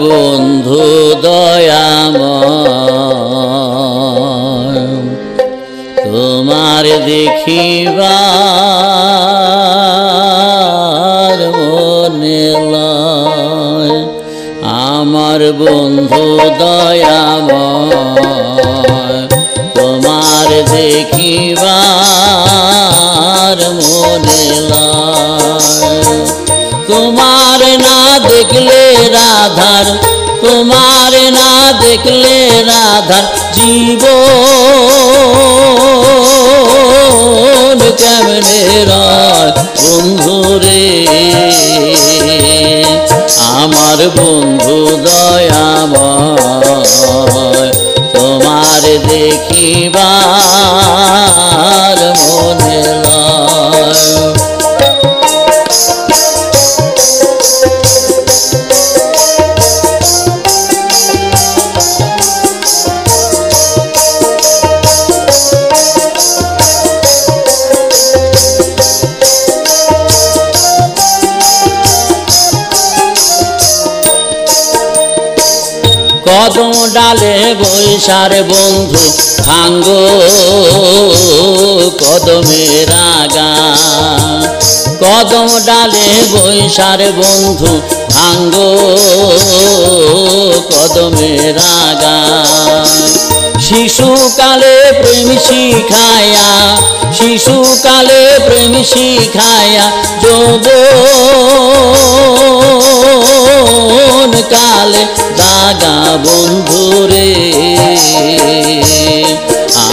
বন্ধু দয়াময় তোমার দেখিবার মনে লয় আমার বন্ধু দয়াময় তোমার দেখিবার মনে লয় তোমার না দেখলে রাধার তোমার না দেখলে রাধার জীবন কেমনে রয় বন্ধুরে আমার বন্ধু দয়াময় তোমার দেখিবার মনে লয় কদম ডালে বৈশার বন্ধু ভাঙ্গো কদমের আগা কদম ডালে বৈশার বন্ধু ভাঙ্গো কদমের আগা শিশুকালে প্রেম শিখায়া শিশুকালে প্রেম শিখায়া যৌবন কালে দাগা বন্ধুরে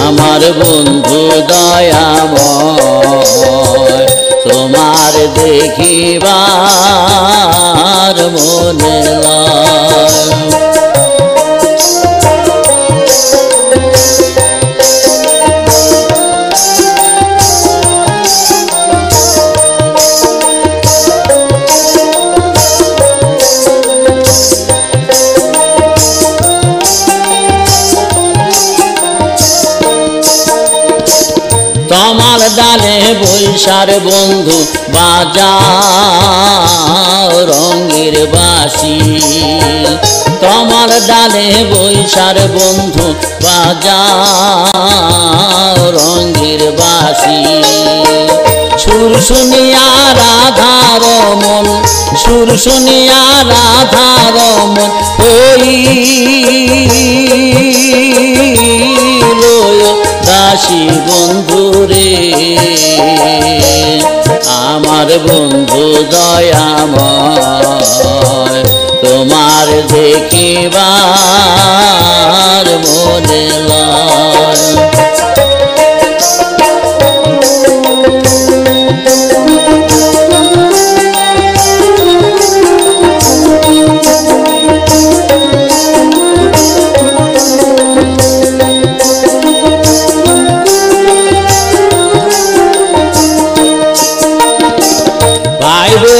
আমার বন্ধু দয়াময় তোমার দেখিবার মনে লয় তমাল ডালে বৈশার বন্ধু বাজাও রঙের বাঁশি তমাল ডালে বৈশার বন্ধু বাজাও রঙের বাঁশি সুর শুনিয়া রাধার মন সুর শুনিয়া রাধার মন ওই দাসী বন্ধুরে আমার বন্ধু দয়াময় তোমার দেখিবার মনে লয়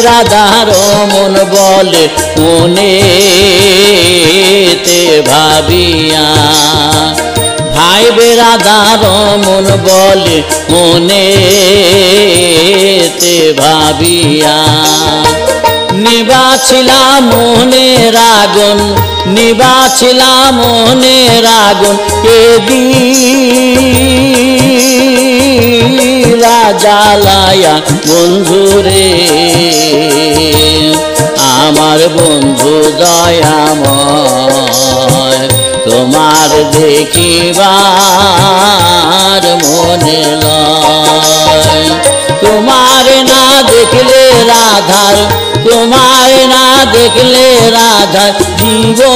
রাধার মন বলে মনেতে ভাবিয়া ভাই বেরাদার মন বলে মনেতে ভাবিয়া নিবাছিলাম মনের আগুন নিবাছিলাম মনের আগুন জ্বালায়া বন্ধুরে আমার বন্ধু দয়াময় তোমার দেখিবার মনে লয় তোমার না দেখলে রাধার তোমার না দেখলে রাধার জীবন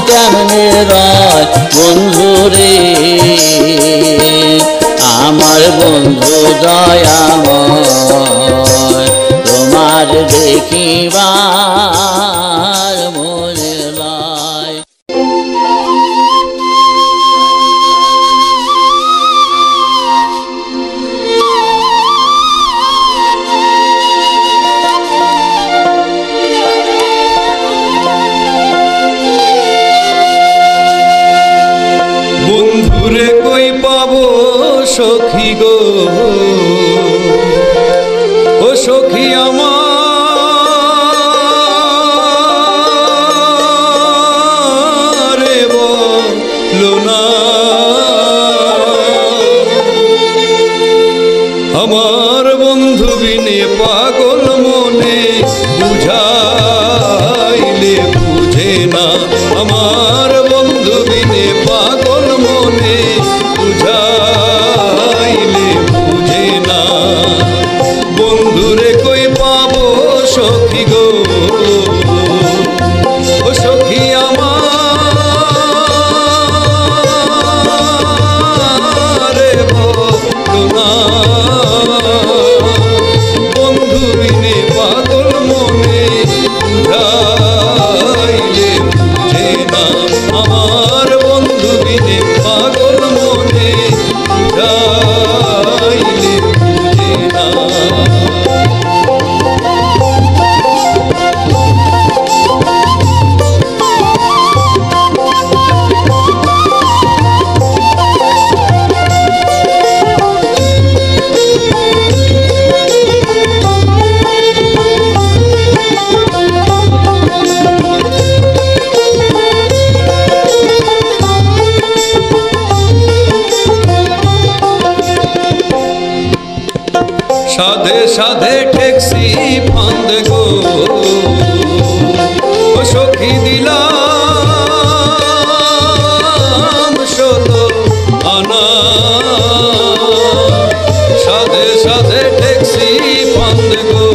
কেমনে রয় বন্ধুরে আমার বন্ধু দয়াময় তোমার দেখিবার মনে লয় বন্ধুরে কই পাবো সখী গো ও সখী আমার সখী গো ও সখী আমার বলো বন্ধু বিনে পাগল মনে বুঝাইলে বুঝে না আমার বন্ধু বিনে পাগল মনে বুঝাইলে বুঝে না সাধে সাধে ঠেকসি ফান্দ গো ও সখী দিলাম 16 আনা সাধে সাধে ঠেকসি ফান্দ গো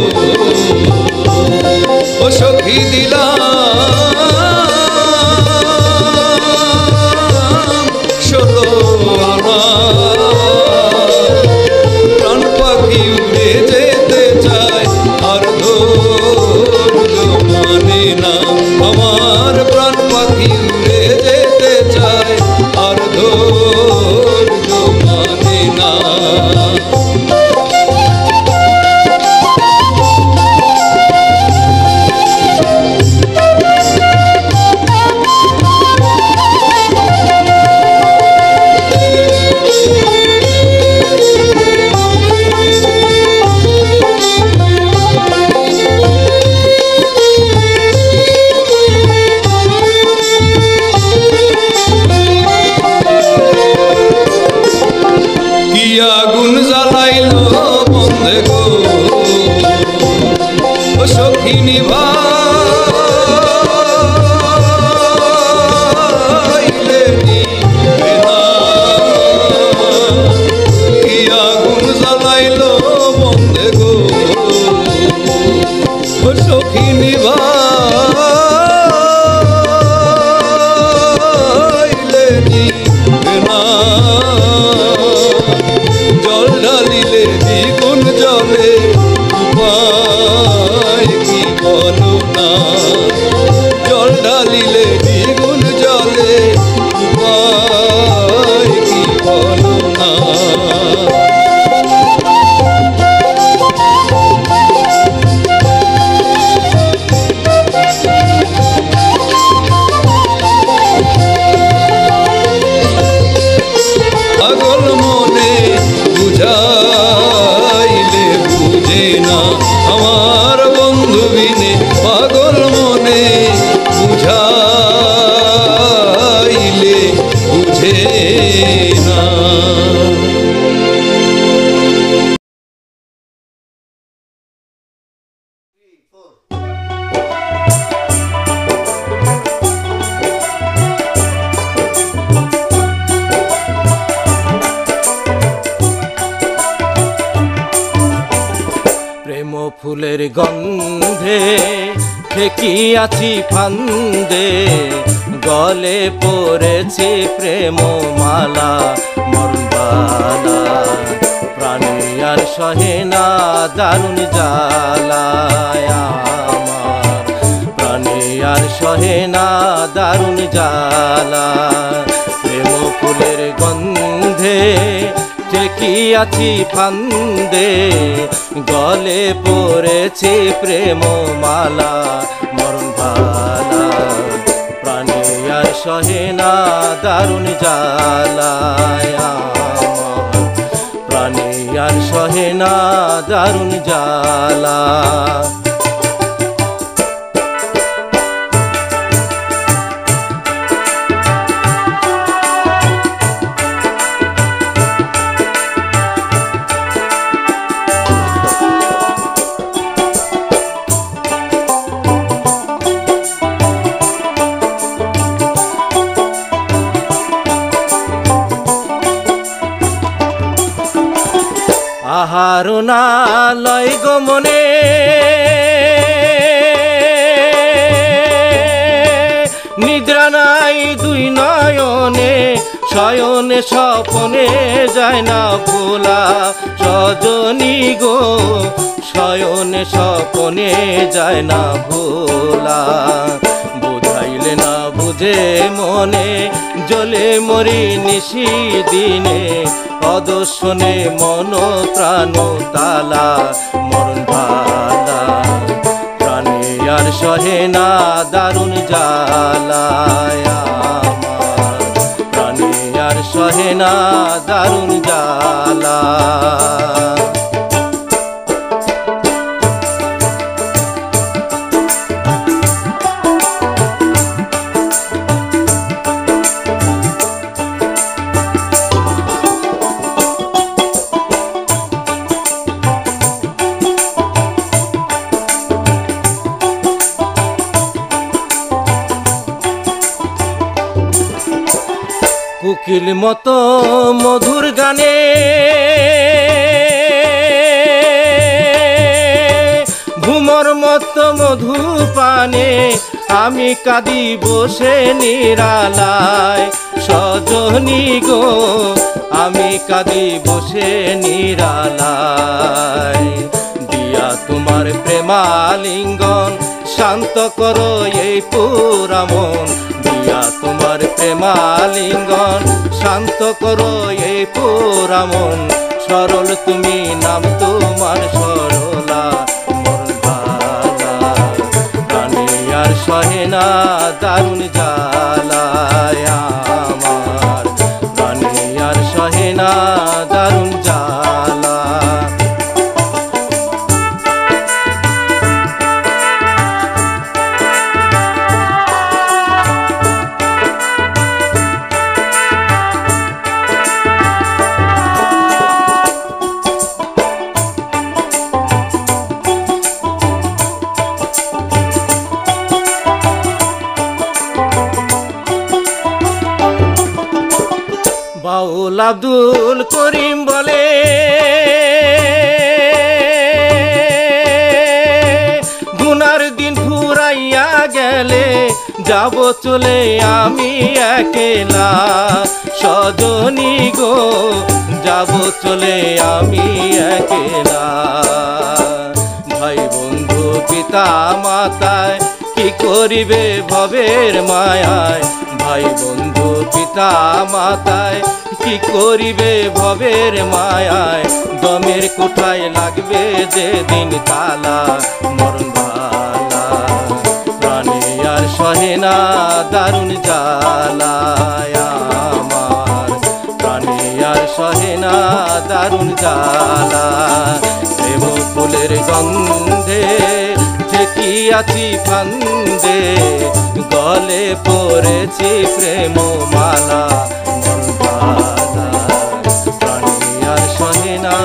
ও সখী দিলাম 16 আনা প্রাণ পাখি উড়ে যেতে চায় আর ধৈর্য মানে না আমার প্রাণ পাখি উড়ে যেতে চায় আর ধৈর্য মানে না আগুন জ্বালাইলো বন্ধে গো ও সখী নিভাইলে নিবে না কি আগুন জ্বালাইলো বন্ধে গো ও সখী নিভাইলে নিবে না জল ঢালিলে দ্বিগুণ জলে উপায় কি বলো না জল ঢালিলে দ্বিগুণ জলে উপায় কি বলো না পাগল মনে বুঝাইলে বুঝে না আমার বন্ধু বিনে পাগল মনে বুঝাইলে বুঝে না প্রেম ফুলের গন্ধে ঠেকিয়াছি ফান্দে গলে পড়েছি প্রেম মালা মরবালা প্রাণী আর সহে না দারুণ জ্বালায় আমার প্রাণী আর সহে না দারুণ জ্বালা প্রেম ফুলের গন্ধে ঠেকিয়াছি ফান্দে গলে পড়েছি প্রেম মালা মরণ ভালা প্রাণী আর সহে না দারুণ জ্বালায় আমার প্রাণী আর সহে না দারুণ জ্বালা আহার না লয় গো মনে শয়নে স্বপনে যায় না ভোলা সজনী গো শয়নে স্বপনে যায় না ভোলা বুঝাইলে না বুঝে মনে জ্বলে মরি নিশি দিনে অদর্শনে মন প্রাণ তালা মরণ ভালা প্রাণে আর সহে না দারুণ জ্বালায় আমার প্রাণে আর সহে না দারুণ জ্বালা কোকিল মতো মধুর গানে ভুমর মতো মধু পানে আমি কাঁদি বসে নিরালায় সজনী গো আমি কাঁদি বসে নিরালায় দিয়া তোমার প্রেমালিঙ্গন শান্ত করো এই পুরা মন দিয়া তোমার প্রেমালিঙ্গন শান্ত করো এই পুরা মন সরল তুমি নাম তোমার সরলা মন ভালা প্রাণে আর সহে না দারুণ জ্বালায় আমার প্রাণে আর সহে না দারুণ জ্বালা বাউল আব্দুল করিম বলে গুনার দিন ফুরাইয়া গেলে যাব চলে আমি একলা সজনী গো যাব চলে আমি একলা ভাই বন্ধু পিতা মাতায় কি করিবে ভবের মায়ায় ভাই বন্ধু পিতা মাতায় কি করিবে ভবের মায়ায় দমের কোঠায় লাগবে যেদিন তালা মরণ ভালা প্রাণে আর সহে না দারুণ জ্বালায় আমার প্রাণে আর সহে না দারুণ জ্বালা প্রেম ফুলের গন্ধে ঠেকিয়াছি ফান্দে গলে পড়েছি প্রেম মালা মন ভালা প্রাণে আর সহে না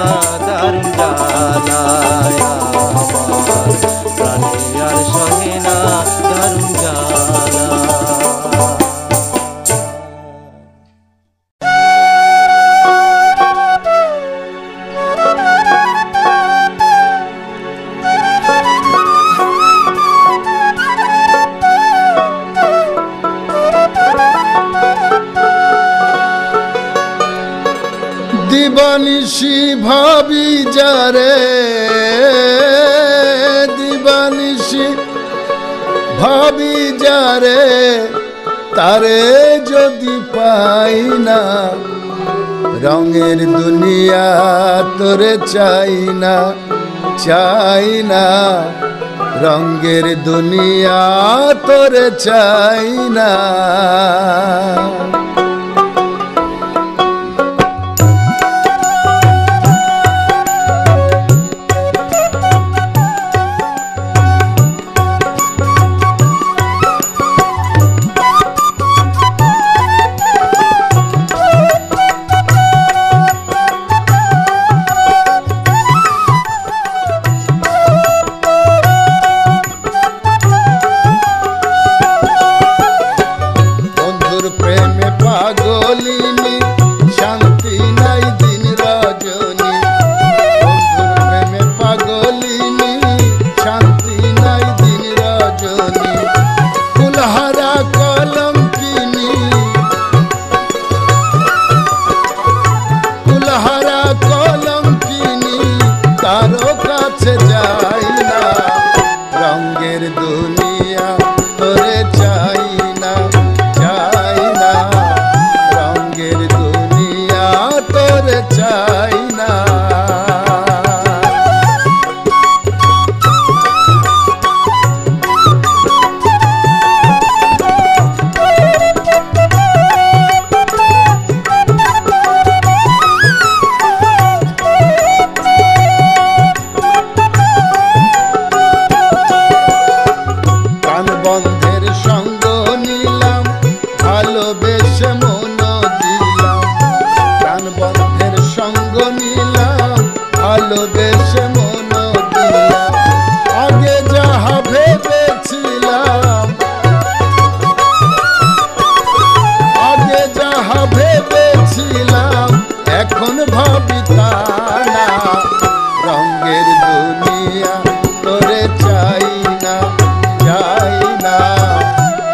দারুণ জ্বালায় আমার প্রাণে আর সহে না দারুণ জ্বালা দিবানিশি ভাবি যারে দিবানিশি ভাবি যারে তারে যদি পাই না রঙের দুনিয়া তোরে চাই না রঙের দুনিয়া তোরে চাই না দুনিয়া তোরে চাই না, চাই না, রঙের দুনিয়া তোরে চাই না। বন্ধের সঙ্গ নিলাম, ভালোবেসে মন দিলাম, প্রাণ বন্ধের সঙ্গ নিলাম, ভালোবেসে মন দিলাম। আগে যাহা ভেবেছিলাম, আগে যাহা ভেবেছিলাম, এখন ভাবি তা না। রঙের দুনিয়া তোরে চাই না, চাই না,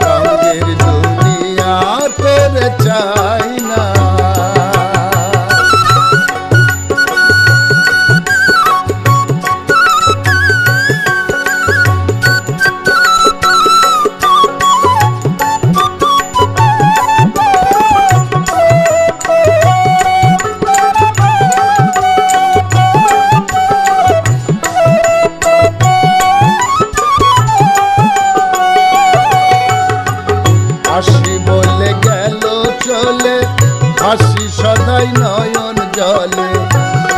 রঙের দুনিয়া তোরে চাই না। হাসি বলে গেল চলে, হাসি সদাই নয়ন জলে,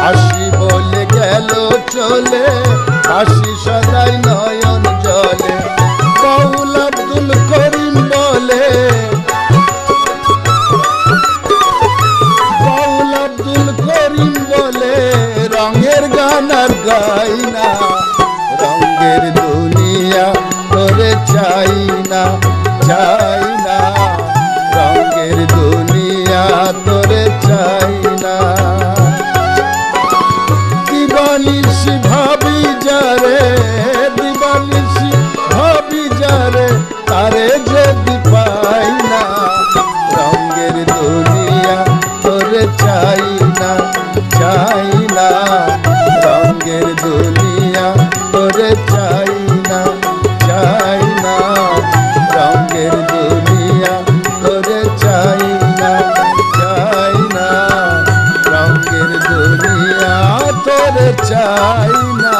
হাসি বলে গেল চলে, হাসি সদাই নয়ন জলে। বাউল আব্দুল করিম বলে, বাউল আব্দুল করিম বলে, রঙের গান আর গাই না। রঙের দুনিয়া তোরে চাই না, চাই না, রঙের দুনিয়া তোরে চাই না। দিবানিশি ভাবি যারে, দিবানিশি ভাবি যারে, তারে যদি পাই না। রঙের দুনিয়া তোরে চাই না, চাই না, রঙের দুনিয়া তোরে চাই না, চাই না, রঙের দুনিয়া তোরে চাই না, চাই না, রঙের দুনিয়া তোরে চাই না।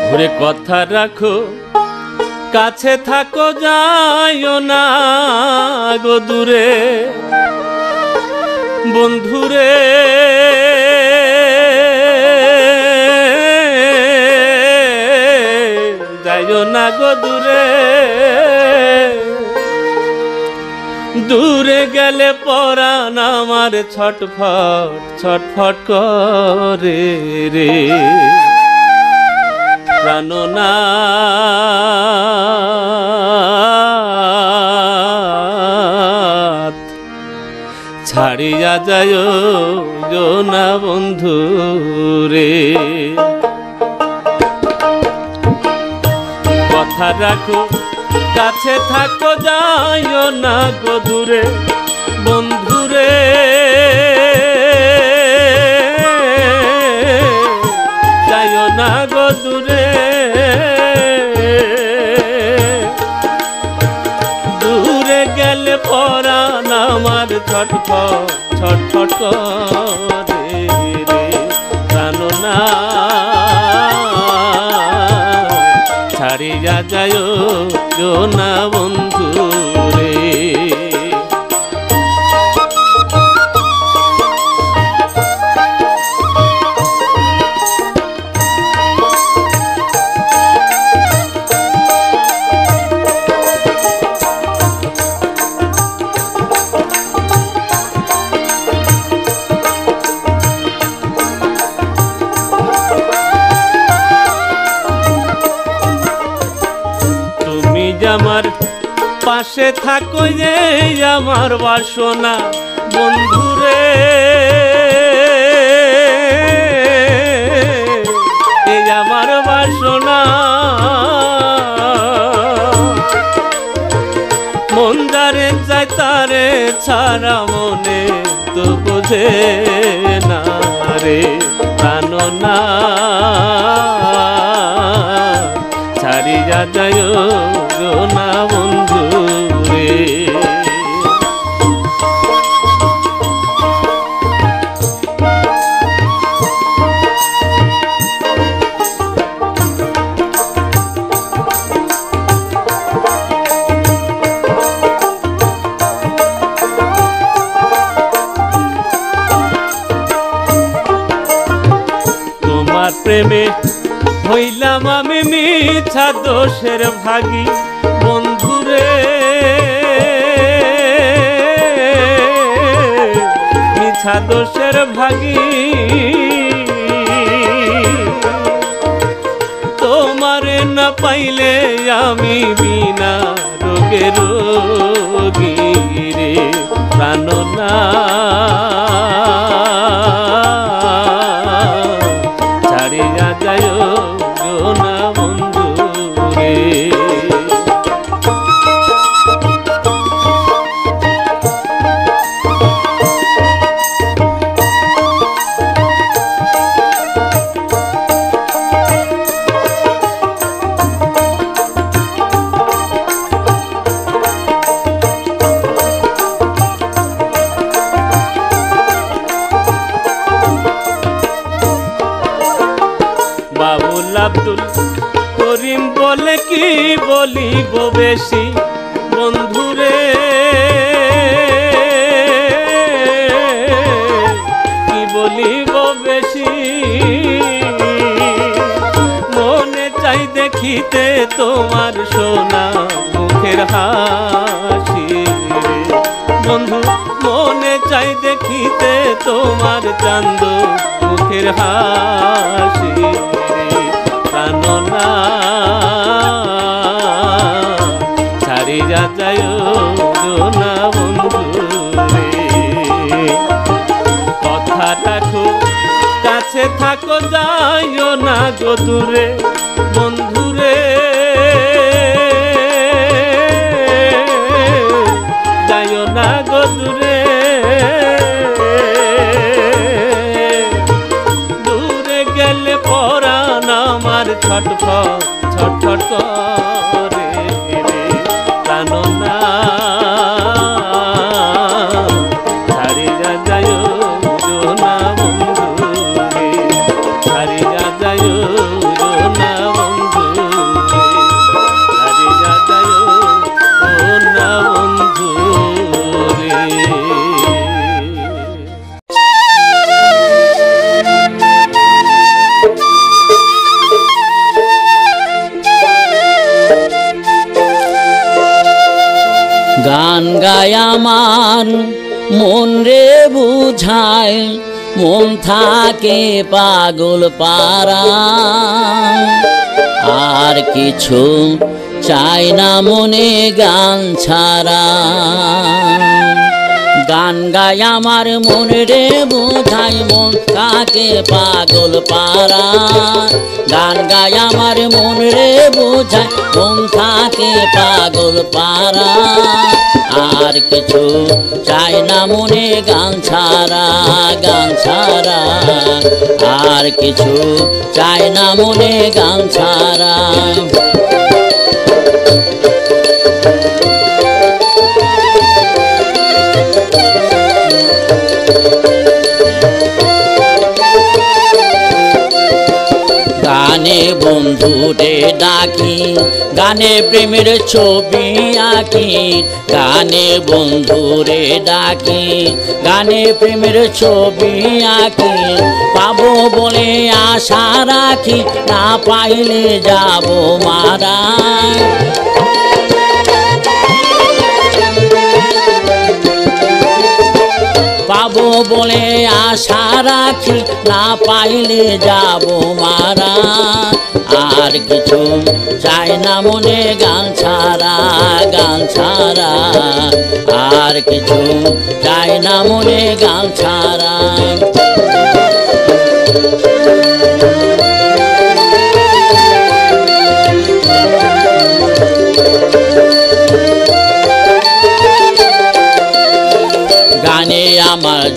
ঘুরে কথা রাখো, কাছে থাকো, যাইও না গো দূরে বন্ধুরে। যাইও না গো দূরে, দূরে গেলে পরাণ আমার ছটফট ছটফট করে রে। প্রাণনাথ ছাড়িয়া যায় না বন্ধু রে। কথা রাখো, কাছে থাকো, যাইও না গো দূরে বন্ধুরে। যাইও না গো দূরে, দূরে গেলে পরাণ আমার ছটফট ছটফট করে রে। প্রাণনাথ ছাড়িয়া যায় না বন্ধু রে। আমার পাশে থাকো, আমার বাসনা বন্ধুরে। এই আমার বাসনা তারে ছাড়া মনে তো বোঝে না রে প্রাণ না ছাড়িয়া যায় না বন্ধু রে। প্রেমে হইলাম আমি মিছা দোষের ভাগী বন্ধুরে, মিছা দোষের ভাগী। তোমারে না পাইলে আমি বিনা রোগে রোগী রে প্রাণ না ছাড়িয়া যায় না বন্ধু রে। বাবুল আব্দুল করিম বলে কি বলিব বেশি বন্ধুরে, কি বলিব বেশি। মনে চাই দেখিতে তোমার সোনা মুখের হাসি রে বন্ধু, মনে চাই দেখিতে তোমার চান্দ মুখের হাসি প্রাণ না ছাড়িয়া যায় না বন্ধু রে। কথা রাখো কাছে থাকো যাইও না গো দূরে বন্ধুরে, যাইও না গো দূরে। দূরে গেলে পরাণ আমার ছটফট ছটফট করে রে প্রাণ না ছাড়িয়া যায় না বন্ধু রে, ছাড়িয়া যায় না বন্ধু রে, ছাড়িয়া যায় না বন্ধু রে। গান গায় আমার মন রে বুঝায়, মন থাকে পাগল পারা, আর কিছু চাই না মনে গান ছাড়া। গান গায় আমার মন রে বুঝায়, মন থাকে পাগল পারা। গান গায় আমার মন রে বুঝায়, মন থাকে পাগল পারা, আর কিছু চাই না মনে গান ছাড়া, গান ছাড়া। আর কিছু চাই না মনে গান ছাড়া। গানে বন্ধুরে ডাকি, গানে প্রেমের ছবি আঁকি। গানে বন্ধুরে ডাকি, গানে প্রেমের ছবি আঁকি। পাবো বলে আশা রাখি, না পাইলে যাব মারা। পাবো বলে আশা রাখি, না পাইলে যাব মারা। আর কিছু চাই না মনে গান ছাড়া, গান ছাড়া। আর কিছু চাই না মনে গান ছাড়া।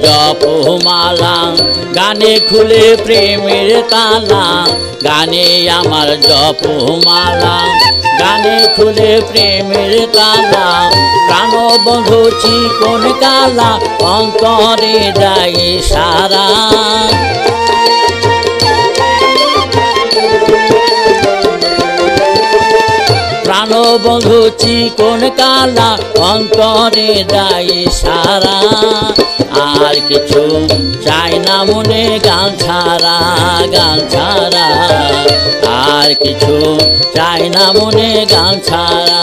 জপমালা, গানে খুলে প্রেমের তালা, গানে আমার জপমালা, গানে খুলে প্রেমের তালা, প্রাণবন্ধু চিকন কালা, অন্তরে যায় সারা। প্রাণবন্ধু চিকন কালা, অন্তরে যায় সারা। আর কিছু চাই না মনে গান ছাড়া, গান ছাড়া, আর কিছু চাই না মনে গান ছাড়া।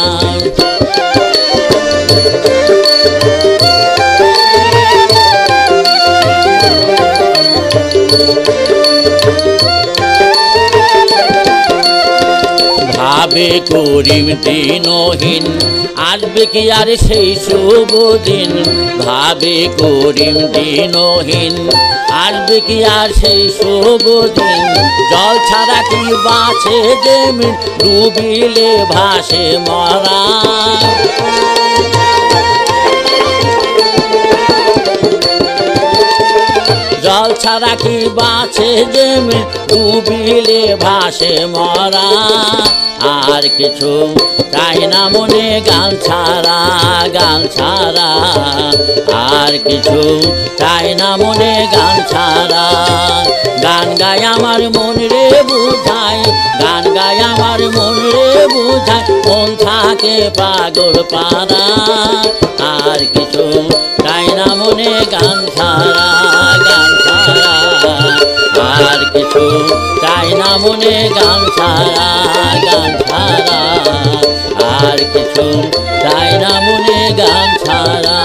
ভাবে করিম দিনহীন, আসবে কি আর সেই শুভ দিন। ভাবে করিম দিনহীন, আসবে কি আর সেই শুভ দিন। জল ছাড়া কি বাঁচে জমিন, ডুবিলে ভাসে মরা। জল ছাড়া কি বাঁচে জমিন, ডুবিলে ভাসে মরা। আর কিছু চাই না মনে গান ছাড়া, গান ছাড়া, আর কিছু চাই না মনে গান ছাড়া। গান গায় আমার মন রে বুঝায়, গান গায় আমার মন রে বুঝায়, মন থাকে পাগল পারা। আর কিছু চাই না মনে গান ছাড়া, গান ছাড়া, আর কিছু চাই না মনে গান ছাড়া, গান ছাড়া, আর কিছু চাই না মনে গান ছাড়া।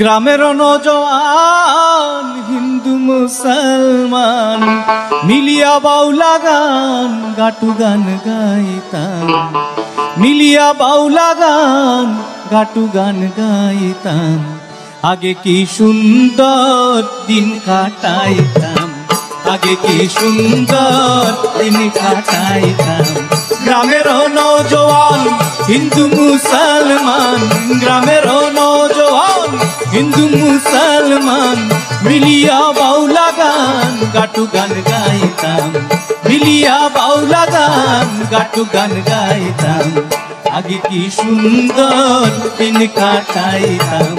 গ্রামের নওজোয়ান হিন্দু মুসলমান মিলিয়া বাউলা গান গাটু গান গাইতাম, মিলিয়া বাউলা গান গাটু গান গাইতাম। আগে কি সুন্দর দিন কাটাইতাম, আগে কি সুন্দর দিন কাটাইতাম। গ্রামের নওজোয়ান হিন্দু মুসলমান, গ্রামের নওজোয়ান হিন্দু মুসলমান মিলিয়া বাউলা গান গাটু গান গাইতাম, মিলিয়া বাউলা গান গাটু গান গাইতাম। আগে কি সুন্দর দিন কাটাইতাম,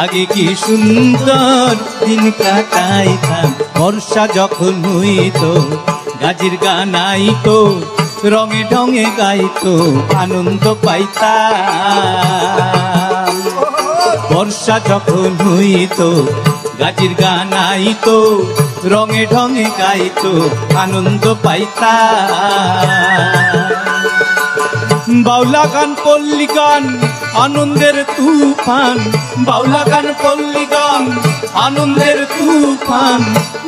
আগে কি সুন্দর দিন কাটাইতাম। বর্ষা যখন হইতো গাজির গান আইতো, রঙে ঢঙে গাইতো আনন্দ পাইতাম। বর্ষা যখন হইতো গাজির গান আইতো, রঙে ঢঙে গাইতো আনন্দ পাইতাম। বাউলা গান পল্লী গান আনন্দের তুফান, বাউলা গান পল্লী গান আনন্দের তুফান।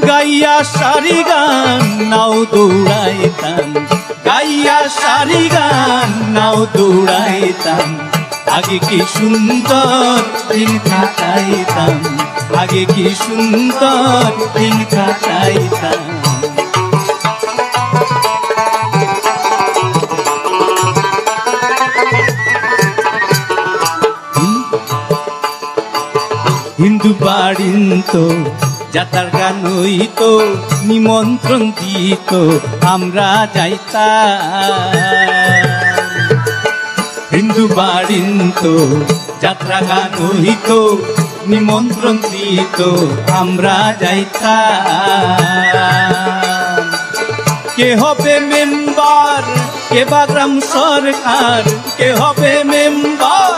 গাইয়া সারি গান নাও দৌড়াইতাম, গাইয়া সারি গান নাও দৌড়াইতাম। আগে কি সুন্দর দিন কাটাইতাম, আগে কি সুন্দর দিন কাটাইতাম। হিন্দু বাড়িতো যাতার গান হইতো, নিমন্ত্রণ দিত আমরা যাইতাম। হিন্দু বাড়িতো যাত্রা গান হইতো, নিমন্ত্রণ দিত আমরা যাইতাম। কে হবে মেম্বার, কে বা গ্রাম সরকার, কে হবে মেম্বার,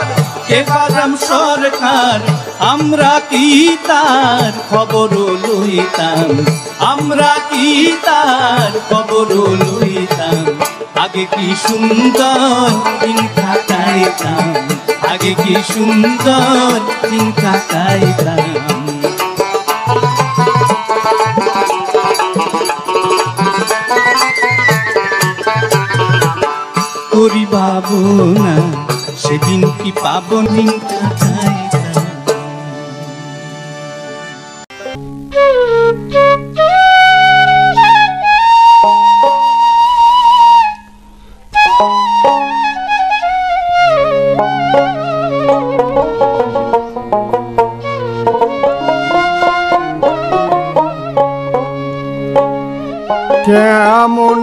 কে বা গ্রাম সরকার। আমরা কি তার খবর লইতাম, আমরা কি তার খবর লইতাম। আগে কি সুন্দর দিন কাটাইতাম, আগে কি সুন্দর দিন কাটাইতাম। করি ভাবনা সেদিন কি পাবো দিন কাটাইতাম।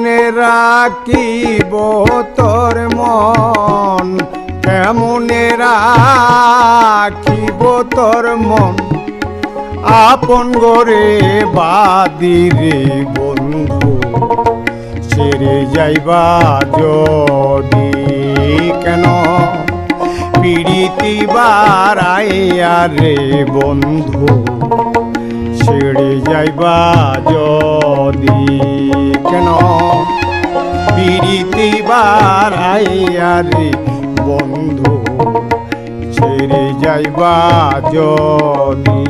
কেমনে রাখিব তোর মন, কেমনে রাখিব তোর মন, আপন গরে বাদিরে বন্ধু ছেড়ে যাইবা যদি কেন পিড়িতি বারাইয়া রে বন্ধু ছেড়ে যাইবা যদি কেন পিড়িতি বারাইয়া রে বন্ধু ছেড়ে যাইবা যদি।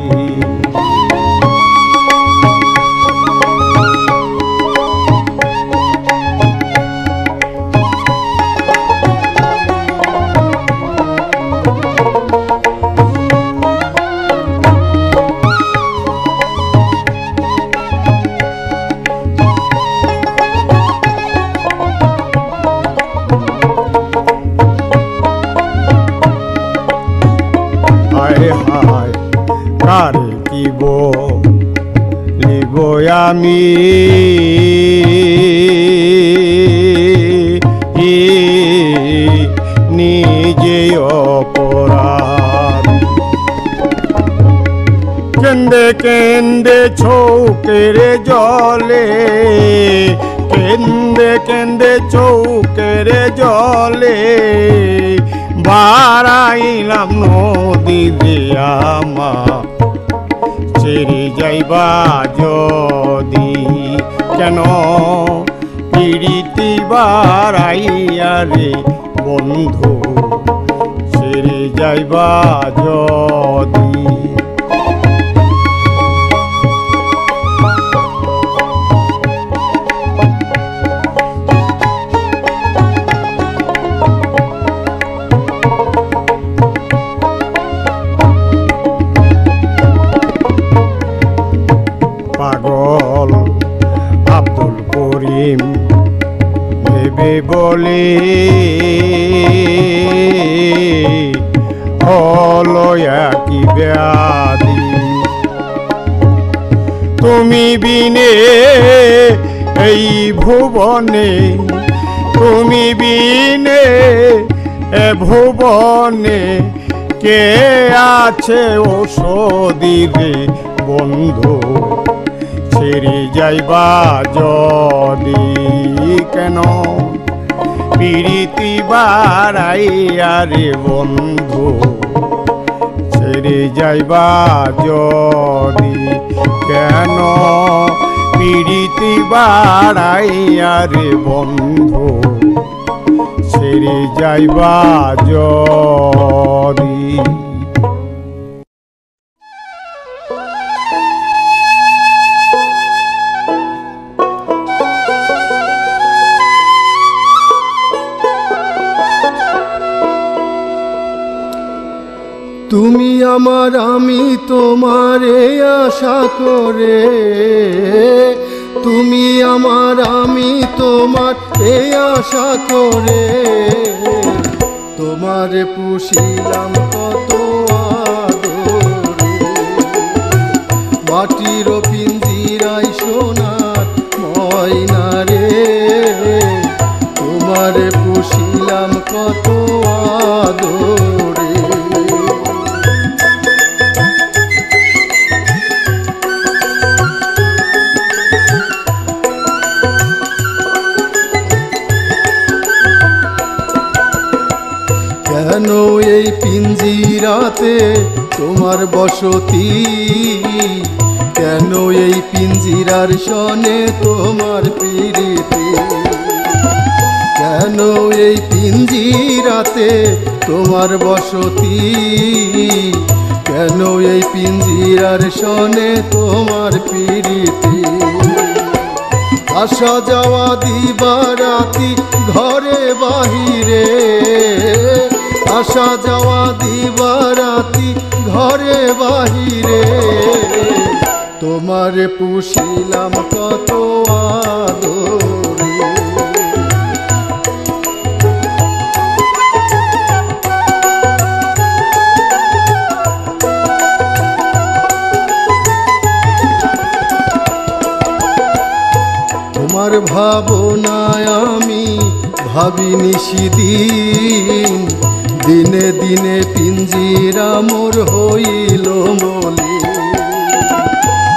কারে কি বলিব আমি নিজে অপরাধ, কেন্দে কেন্দে চৌকের জলে, কেন্দে কেন্দে চৌকের জলে বারাইলাম নদী দিয়ামা ছেড়ে যাইবা যদি কেন পিড়িতি বারাইয়া রে বন্ধু ছেড়ে যাইবা যদি। পাগল আব্দুল করিম ভেবে বলে হলো একই ব্যাধি, তুমি বিনে এই ভুবনে, তুমি বিনে এ ভুবনে কে আছে ঔষধি রে বন্ধু ছেড়ে যাইবা যদি কেন পিড়িতি বারাইয়া রে বন্ধু ছেড়ে যাইবা যদি কেন পিড়িতি বারাইয়া রে বন্ধু ছেড়ে যাইবা যদি। তুমি আমার আমি তোমারে আশা করে, তুমি আমার আমি তোমার এ আশা করে, তোমারে পুষিলাম কত আদরে, মাটির পিঞ্জিরাই সোনার ময়না রে, তোমারে পুষিলাম কত আদরে। কেন এই পিঞ্জিরাতে তোমার বসতি, কেন এই পিঞ্জিরার সনে তোমার প্রীতি, কেন এই পিঞ্জিরাতে তোমার বসতি, কেন এই পিঞ্জিরার সনে তোমার প্রীতি, আসা যাওয়া দিবারাতি ঘরে বাহিরে, আসা যাওয়া দিবারাতি ঘরে বাহিরে, তোমারে পুষিলাম কত আদরে। তোমার ভাবনা নাই আমি ভাবিনি সেদিন, দিনে দিনে পিঞ্জিরা মোর হইল মলিন।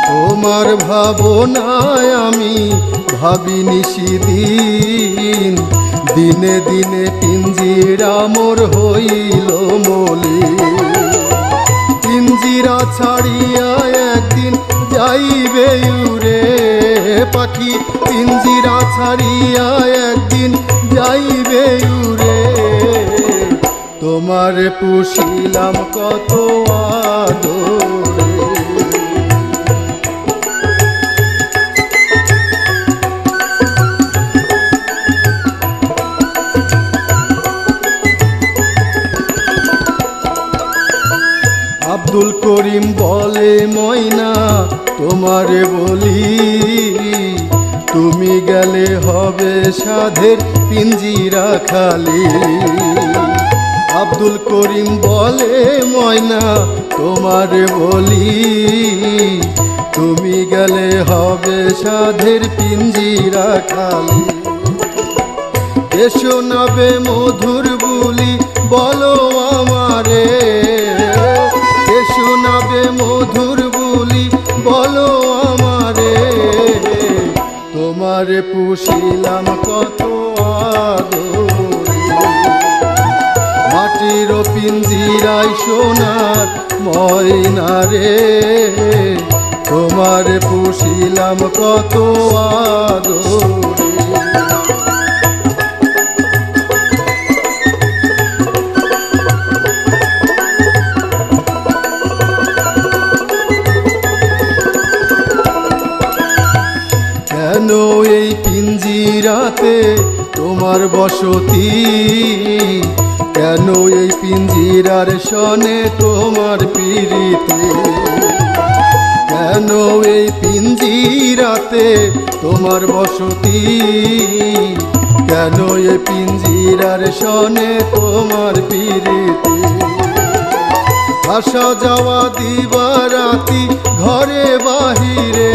তোমার ভাবনায় আমি ভাবিনি সেদিন, দিনে দিনে পিঞ্জিরা মোর হইল মলিন। পিঞ্জিরা ছাড়িয়া একদিন যাইবে উড়ে পাখি, পিঞ্জিরা ছাড়িয়া একদিন যাইবে উড়ে। তোমার পুষিলাম কত আদরে, আব্দুল করিম বলে ময়না তোমারে বলি, তুমি গেলে হবে সাধের পিঞ্জিরা খালি। আব্দুল করিম বলে ময়না তোমারে বলি, তুমি গেলে হবে সাধের পিঞ্জিরা খালি। এসো নাবে মধুর বুলি বলো আমারে, শোনাবে মধুর বুলি বলো আমারে। তোমারে পুষিলাম কত আদরে, মাটির পিঞ্জিরায় সোনার ময়না রে। তোমারে পুষিলাম কত আদরে, কেন এই পিঞ্জিরাতে তোমার বসতি, কেন এই পিঞ্জিরার সনে তোমার প্রীতি। কেন এই পিঞ্জিরাতে তোমার বসতি, কেন এই পিঞ্জিরার সনে তোমার প্রীতি। আসা যাওয়া দিবারাতি ঘরে বাহিরে,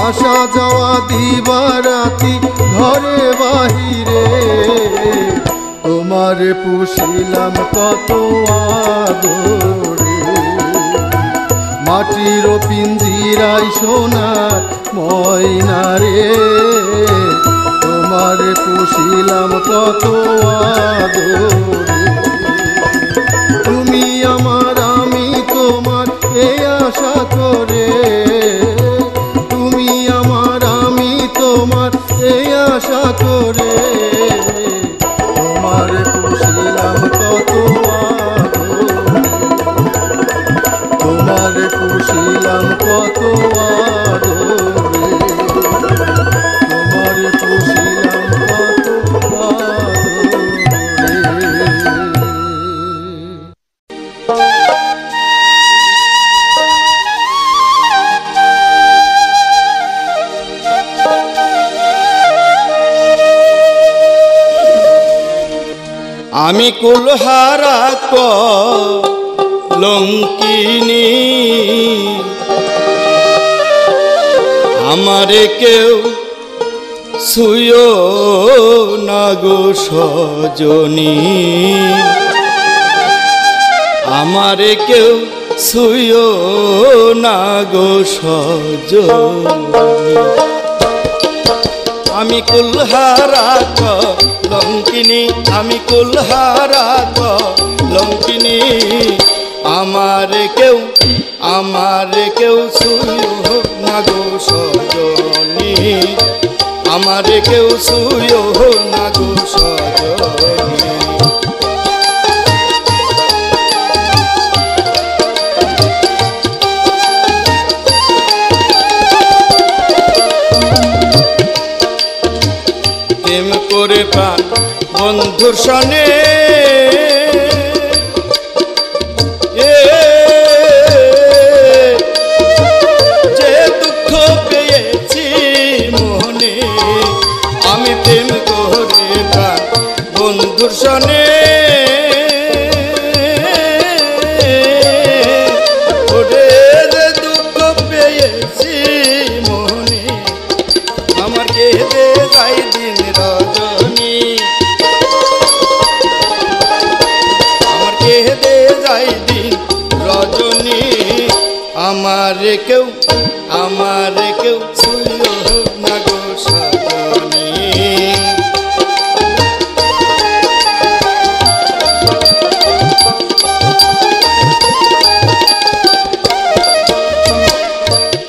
আসা যাওয়া দিবারাতি ঘরে বাহিরে। তোমারে পুষিলাম কত আদরে, মাটির পিঞ্জিরায় সোনার ময়না রে। তোমারে পুষিলাম কত আদরে, তুমি আমার আমি তোমার এই আশা করে, তুমি আমার আমি তোমার এই আশা করে। তোমার পুষিলাম কত আদরে, তোমার পুষিলাম কত আদরে, তোমার পুষিলাম কত আদরে। আমি কুলহারা কলঙ্কিনী, আমারে কেউ ছুঁয়ো না গো সজনী, আমারে কেউ ছুঁয়ো না গো সজনী। আমি কুলহারা কলঙ্কিনী, আমি কুলহারা কলঙ্কিনী, আমারে কেউ ছুঁয়ো না গো সজনী, আমারে কেউ ছুঁয়ো না গো সজনী। প্রেম করে প্রাণ বন্ধুর সনে, যে দুঃখ পেয়েছি মনে, আমি প্রেম করে প্রাণ বন্ধুর সনে। ওরে যে দুঃখ পেয়েছি মনে, আমার কেঁদে যায় দিন রজনী, আমার কেঁদে যায় দিন রজনী, আমার কেউ ছুঁয়ো না গো সজনী।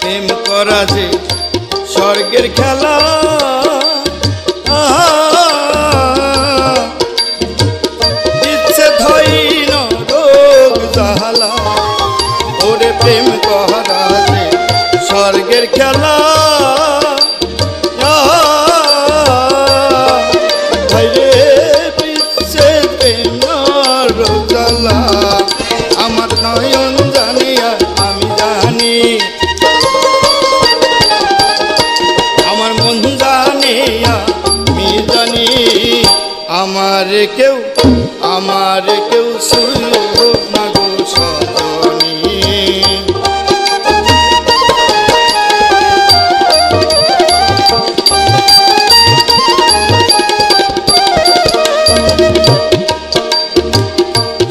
প্রেম করা যে স্বর্গের খেলা, ইচ্ছে ধৈন রোগ জালা, ওরে প্রেম করা যে স্বর্গের খেলা, ভাইরে পিছে প্রেম রোগ জালা, আমার নয়ন জানিয়া আমি জানি, আমার মন জানিয়া আমি জানি, আমার কেউ ছুঁয়ো না গো সজনী।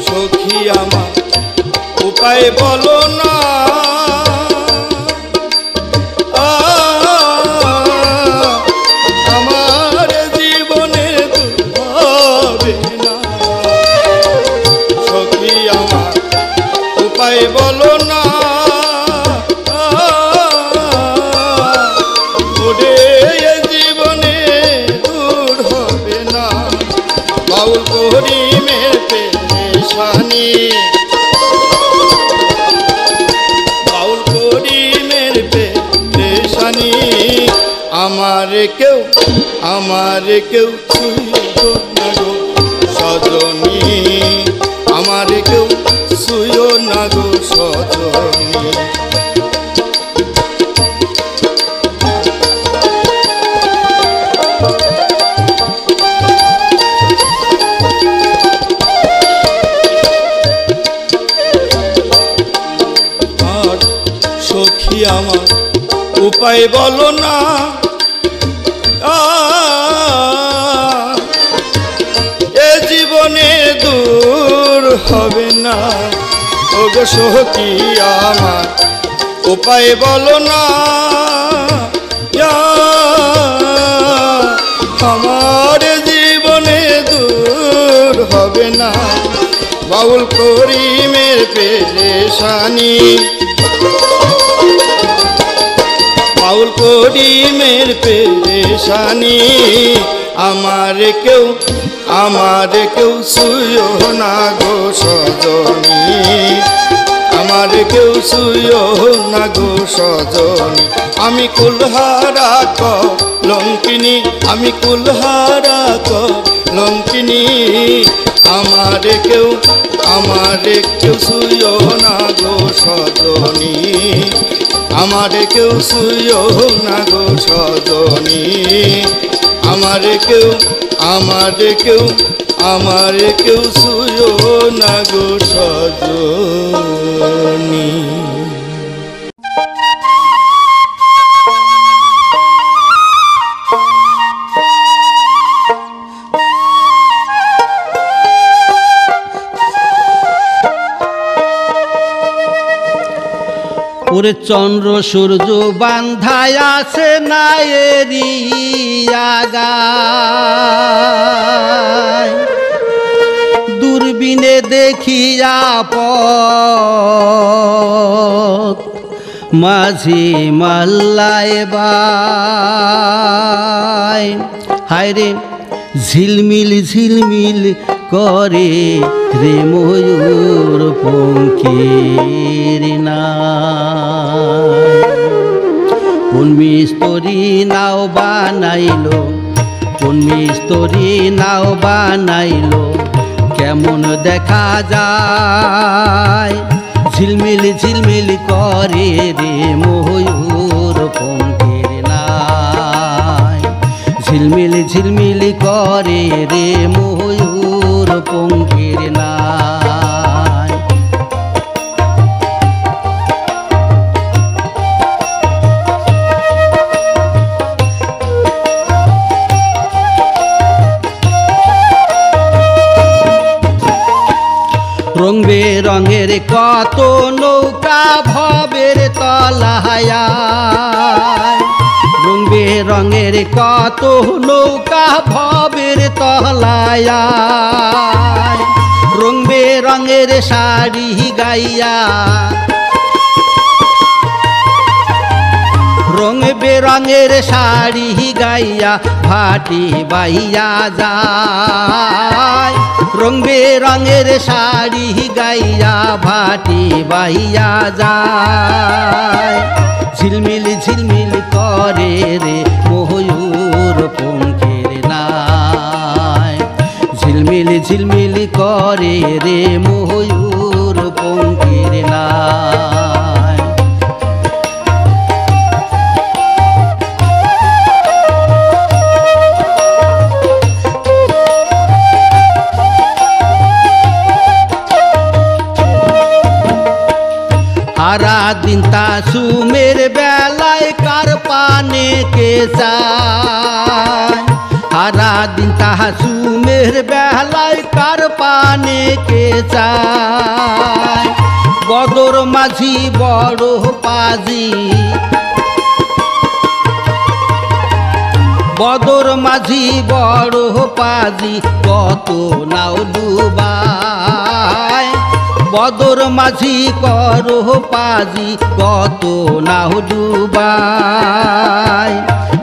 সখী আমার উপায় বলো না, আমার জীবনে হবে না, সখী আমার উপায় বলো না, ওরে জীবনে দূর হবে না, বাউল করিমের পেরেশানি, বাউল করিমের পেরেশানি, আমার কেউ ছুঁয়ো না গো সজনী, আমার কেউ ছুঁয়ো না গো সজনী। আর সখী আমার উপায় বলো না, এ জীবনে দূর হবে না, ও গো সখী আমার উপায় বলো না, আমার জীবনে দূর হবে না, বাউল করিমের পেরেশানি, বাউল করিমের পেরেশানি, আমার কেউ ছুঁয়ো না গো সজনী, আমার কেউ ছুঁয়ো না গো সজনী। আমি কুলহারা কলঙ্কিনী, আমি কুলহারা কলঙ্কিনী, আমার কেউ ছুঁয়ো না গো সজনী, আমার কেউ ছুঁয়ো না গো সজনী, আমার কেউ ছুঁয়ো না গো সজনী। ওরে চন্দ্র সূর্য বান্ধায় আছে না এরি আগায়, দূরবীনে দেখিয়া পথ মাঝি মাল্লায় বাই, হায় রে ঝিলমিল ঝিলমিল করে রে ময়ূর পঙ্খীর নাই, কোন মিস্ত্রি নাও বানাইলো, কোন মিস্ত্রি নাও বানাইলো, কেমন দেখা যায়, ঝিলমিল ঝিলমিল করে রে ময়ূর পঙ্খীর নাই, ঝিলমিল ঝিলমিল করে রে ময়ূর পঙ্খীর নাই। রঙের কত নৌকা ভবের তলায়, রং বেরঙের কত নৌকা ভবের তলায়, রং বেরঙের শাড়ি গাইয়া, রং বেরঙের শাড়ি গাইয়া ভাটি বাইয়া যায়, রং বেরঙের শাড়ি গাইয়া ভাটি বাইয়া যায়। ঝিলমিল ঝিলমিল করে রে ময়ূর পঙ্খের নাই, ঝিলমিল ঝিলমিল করে রে ময়ূর পঙ্খের নাই। সারা দিন তাসুমের বেলায় কার পানে কে চায়, সারা দিন তাসুমের বেলায় কার পানে কে চায়। বদর মাঝি বড় পাজি, বদর মাঝি বড় পাজি কত নাও ডুবায়, বদর মাঝি করো পাজি কত নাও ডুবায়।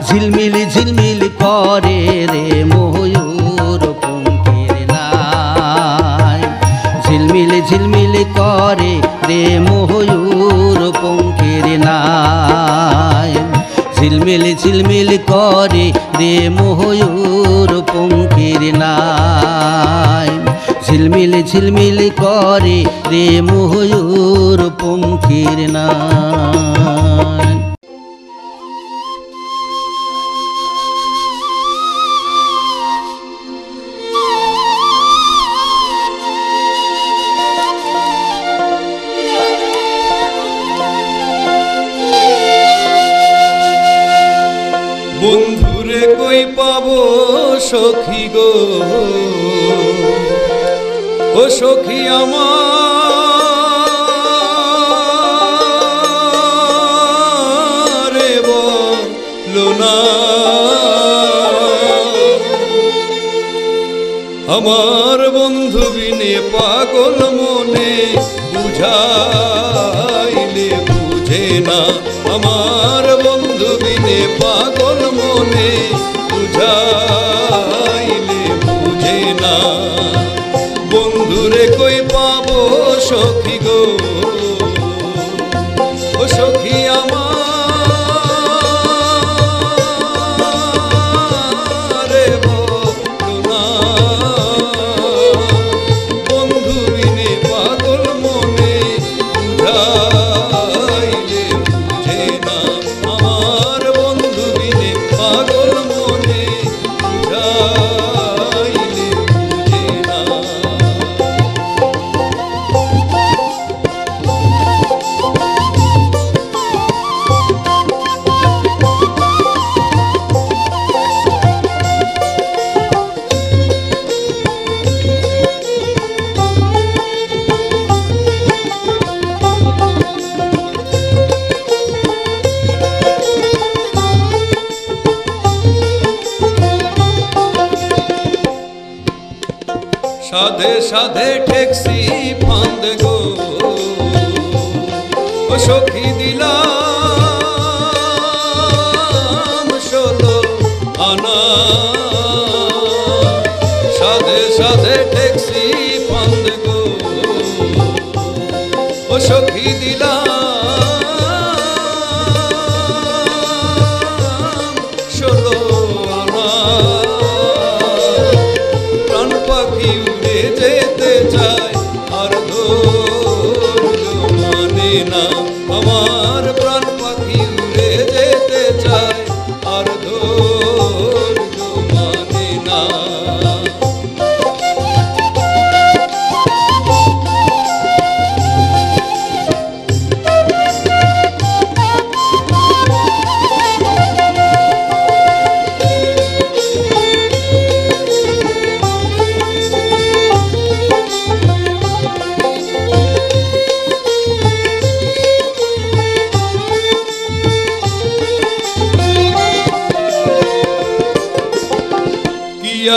ঝিলমিল ঝিলমিল করে রে ময়ূর পঙ্খের নাই, ঝিলমিল ঝিলমিল করে রে ময়ূর পঙ্খের নাই, ঝিলমিল ঝিলমিল করে রে ময়ূর পঙ্খের নাই, ঝিলমিল ঝিলমিল করে রে ময়ূর পঙ্খের নাই। বন্ধুরে কই পাবো সখী গো, ও সখী আমার বলো না, আমার বন্ধু বিনে পাগল মনে বুঝাইলে বুঝে না, আমার বন্ধু বিনে পাগল মনে বুঝাইলে বুঝে না। বন্ধুরে কই পাবো সখী গো, ও সখী আমার বলো না, বন্ধু বিনে পাগল মনে বুঝাইলে বুঝে না, আমার বন্ধু বিনে পাগল মনে বুঝাইলে বুঝে না। সাধে সাধে ঠেকসি ফান্দ গো, ও সখী দিলাম 16 আনা, সাধে সাধে ঠেকসি ফান্দ গো, ও সখী দিলাম 16 আনা। প্রাণ পাখি উড়ে যেতে চায় আর ধৈর্য মানে না, আমার প্রাণ পাখি উড়ে যেতে চায় আর ধৈর্য মানে না।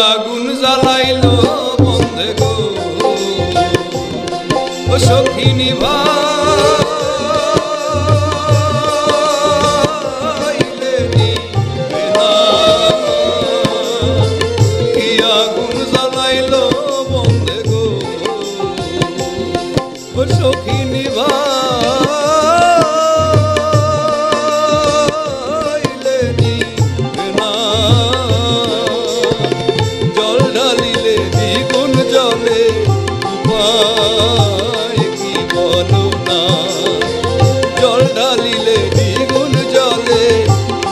আগুন জ্বালাইলো বন্ধে গো ও সখী নিভাইলে নিবে না কি আগুন জ্বালাইলো বন্ধে গো ও সখী নিভাইলে নিবে না জল ঢালিলে দ্বিগুণ জলে উপায় কি বলো না জল ঢালিলে দ্বিগুণ জলে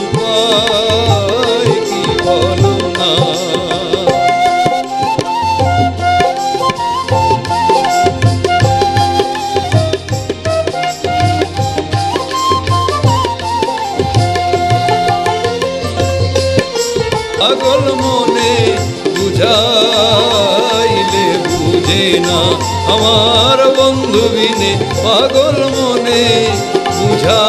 উপায় কি বলো না পাগল মনে বুঝাইলে বুঝে না আমার বন্ধু বিনে পাগল মনে বুঝা